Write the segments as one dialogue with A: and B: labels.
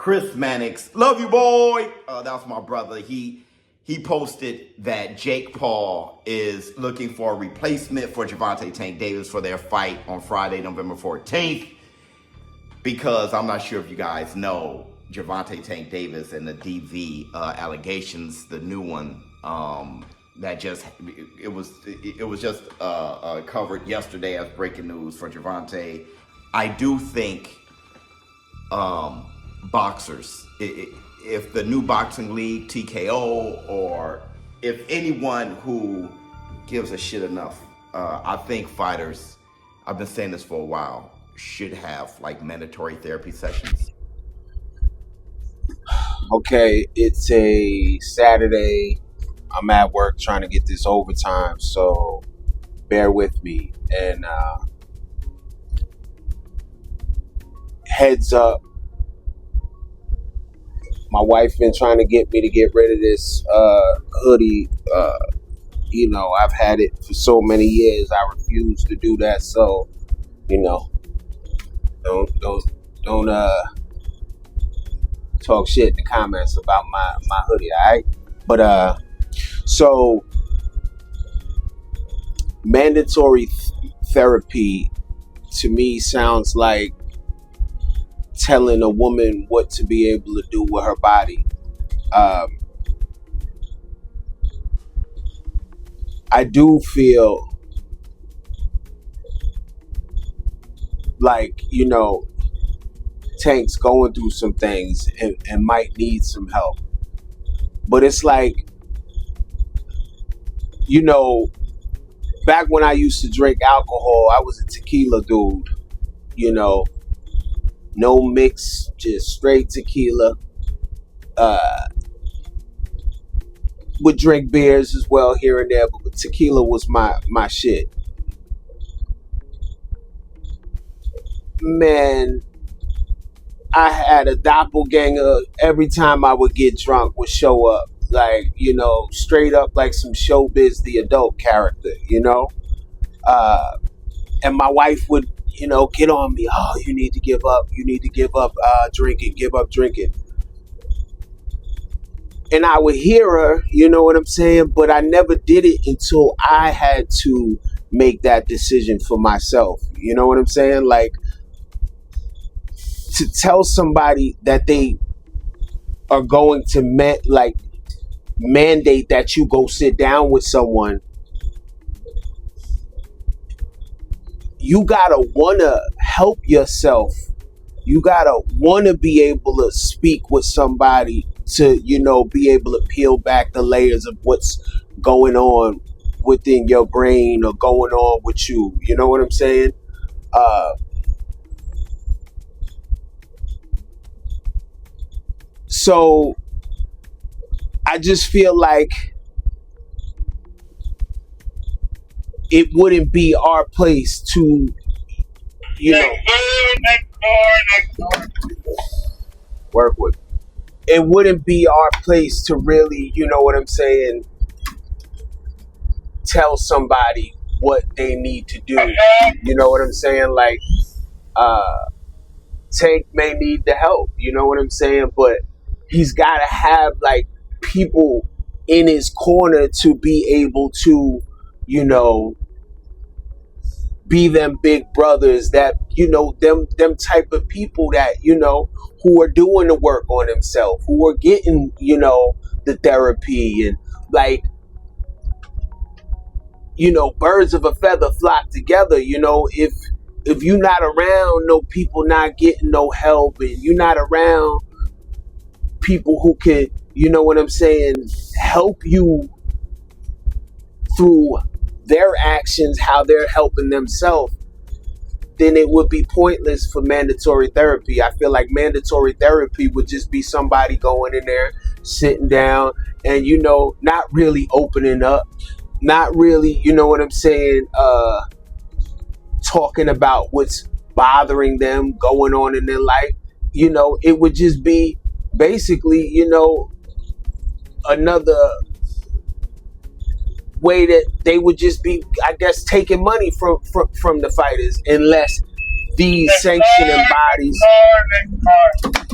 A: Chris Mannix, love you, boy. That was my brother. He posted that Jake Paul is looking for a replacement for Gervonta Tank Davis for their fight on Friday, November 14th. Because I'm not sure if you guys know Gervonta Tank Davis and the DV allegations, the new one that it was just covered yesterday as breaking news for Gervonta. I do think boxers, if the new boxing league, TKO, or if anyone who gives a shit enough, I think fighters, I've been saying this for a while, should have like mandatory therapy sessions.
B: Okay, it's a Saturday. I'm at work trying to get this overtime, so bear with me. And heads up, my wife been trying to get me to get rid of this hoodie. I've had it for so many years. I refuse to do that. So, don't talk shit in the comments about my hoodie, all right? But so mandatory therapy to me sounds like telling a woman what to be able to do with her body. I do feel like, Tank's going through some things and might need some help. But it's like, back when I used to drink alcohol, I was a tequila dude, no mix, just straight tequila. Would drink beers as well here and there, but tequila was my shit. Man, I had a doppelganger every time I would get drunk would show up, like, straight up like some Show Bizz the Adult character, and my wife would, get on me. Oh, you need to give up drinking, give up drinking. And I would hear her, you know what I'm saying? But I never did it until I had to make that decision for myself. You know what I'm saying? Like, to tell somebody that they are going to mandate that you go sit down with someone, you gotta wanna help yourself. You gotta wanna be able to speak with somebody to, be able to peel back the layers of what's going on within your brain or going on with you. You know what I'm saying? So I just feel like it wouldn't be our place to, work with. It wouldn't be our place to really, you know what I'm saying, tell somebody what they need to do. You know what I'm saying? Like, Tank may need the help, you know what I'm saying? But he's got to have, like, people in his corner to be able to, be them big brothers that, them type of people that, who are doing the work on themselves, who are getting, the therapy and, like, birds of a feather flock together. If you're not around no people not getting no help, and you're not around people who can, help you through their actions, how they're helping themselves, then it would be pointless for mandatory therapy. I feel like mandatory therapy would just be somebody going in there, sitting down, and, not really opening up, not really, talking about what's bothering them, going on in their life. It would just be basically, another way that they would just be, I guess, taking money from the fighters, unless these sanctioning bodies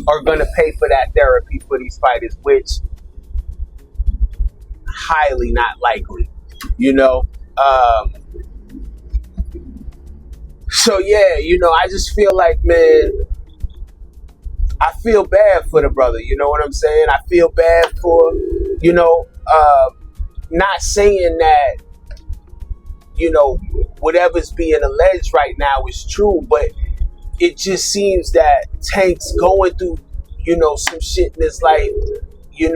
B: are gonna pay for that therapy for these fighters, which highly not likely, you know. So yeah, I just feel like, man, I feel bad for the brother. You know what I'm saying? I feel bad for, not saying that, whatever's being alleged right now is true, but it just seems that Tank's going through, some shit in his life, you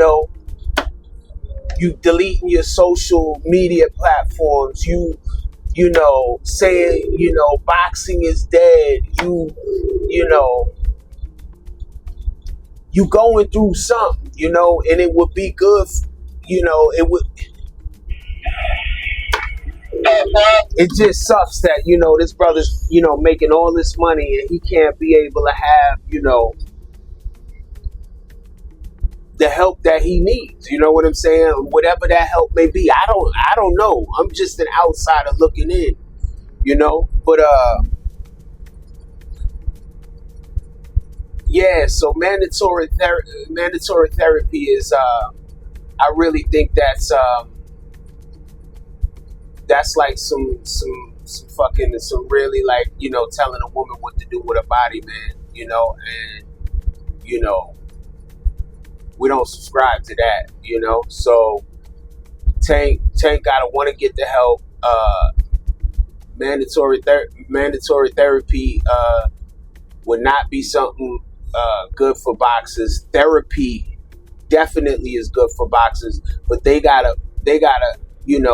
B: deleting your social media platforms, saying, boxing is dead, you going through something, and it would be good, it would. It just sucks that, this brother's, making all this money and he can't be able to have, the help that he needs. You know what I'm saying? Whatever that help may be. I don't know. I'm just an outsider looking in, but yeah, so mandatory therapy is I really think that's like some fucking, some really, like, telling a woman what to do with her body, man, and we don't subscribe to that, so Tank gotta want to get the help. Mandatory therapy would not be something good for boxers. Therapy definitely is good for boxers, but they gotta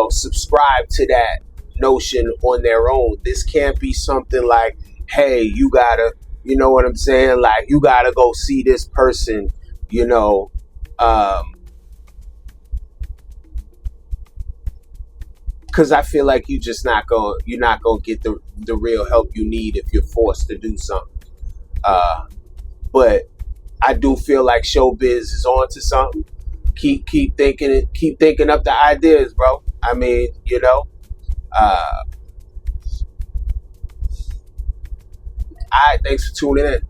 B: subscribe to that notion on their own. This can't be something like, hey, you gotta, you know what I'm saying? Like, you gotta go see this person, because I feel like you're not gonna get the real help you need if you're forced to do something. But I do feel like Showbiz is on to something. Keep thinking up the ideas, bro. I mean, all right, thanks for tuning in.